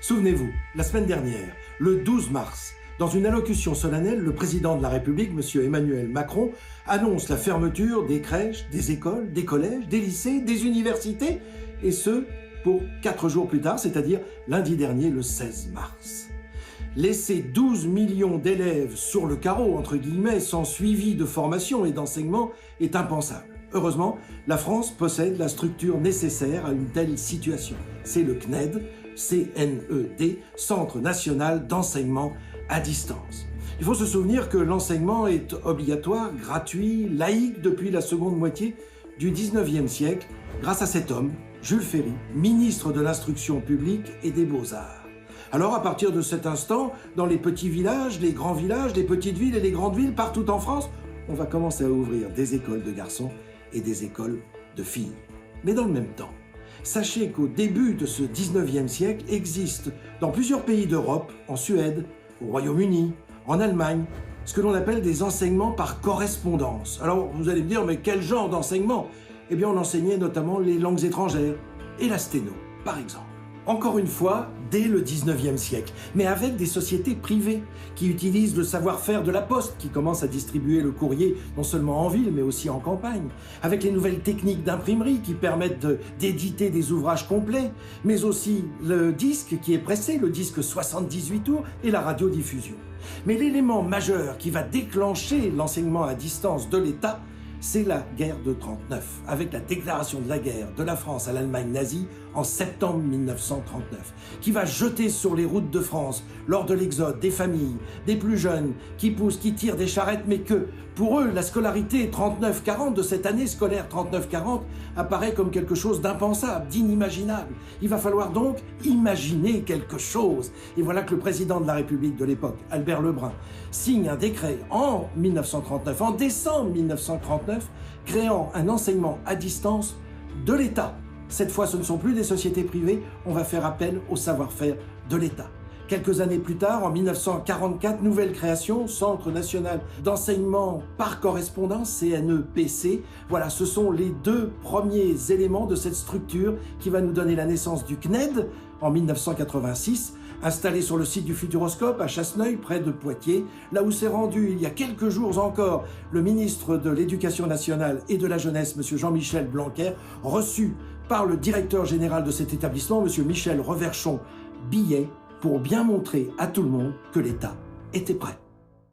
Souvenez-vous, la semaine dernière, le 12 mars, dans une allocution solennelle, le président de la République, M. Emmanuel Macron, annonce la fermeture des crèches, des écoles, des collèges, des lycées, des universités, et ce, pour 4 jours plus tard, c'est-à-dire lundi dernier, le 16 mars. Laisser 12 millions d'élèves sur le carreau, entre guillemets, sans suivi de formation et d'enseignement est impensable. Heureusement, la France possède la structure nécessaire à une telle situation. C'est le CNED, C-N-E-D, Centre National d'Enseignement à Distance. Il faut se souvenir que l'enseignement est obligatoire, gratuit, laïque depuis la seconde moitié du 19e siècle, grâce à cet homme, Jules Ferry, ministre de l'Instruction publique et des Beaux-Arts. Alors, à partir de cet instant, dans les petits villages, les grands villages, les petites villes et les grandes villes, partout en France, on va commencer à ouvrir des écoles de garçons et des écoles de filles. Mais dans le même temps, sachez qu'au début de ce 19e siècle existe dans plusieurs pays d'Europe, en Suède, au Royaume-Uni, en Allemagne, ce que l'on appelle des enseignements par correspondance. Alors, vous allez me dire, mais quel genre d'enseignement? Eh bien, on enseignait notamment les langues étrangères et la sténo, par exemple. Encore une fois, dès le 19e siècle, mais avec des sociétés privées qui utilisent le savoir-faire de la Poste, qui commence à distribuer le courrier non seulement en ville, mais aussi en campagne, avec les nouvelles techniques d'imprimerie qui permettent d'éditer des ouvrages complets, mais aussi le disque qui est pressé, le disque 78 tours, et la radiodiffusion. Mais l'élément majeur qui va déclencher l'enseignement à distance de l'État, c'est la guerre de 1939, avec la déclaration de la guerre de la France à l'Allemagne nazie en septembre 1939, qui va jeter sur les routes de France, lors de l'exode, des familles, des plus jeunes, qui poussent, qui tirent des charrettes, mais que, pour eux, la scolarité 39-40 de cette année scolaire 39-40 apparaît comme quelque chose d'impensable, d'inimaginable. Il va falloir donc imaginer quelque chose. Et voilà que le président de la République de l'époque, Albert Lebrun, signe un décret en 1939, en décembre 1939, créant un enseignement à distance de l'État. Cette fois, ce ne sont plus des sociétés privées, on va faire appel au savoir-faire de l'État. Quelques années plus tard, en 1944, nouvelle création, Centre National d'Enseignement par Correspondance, CNEPC. Voilà, ce sont les 2 premiers éléments de cette structure qui va nous donner la naissance du CNED en 1986, installé sur le site du Futuroscope à Chasseneuil, près de Poitiers, là où s'est rendu il y a quelques jours encore le ministre de l'Éducation nationale et de la jeunesse, M. Jean-Michel Blanquer, reçu par le directeur général de cet établissement, M. Michel Reverchon-Billet, pour bien montrer à tout le monde que l'État était prêt.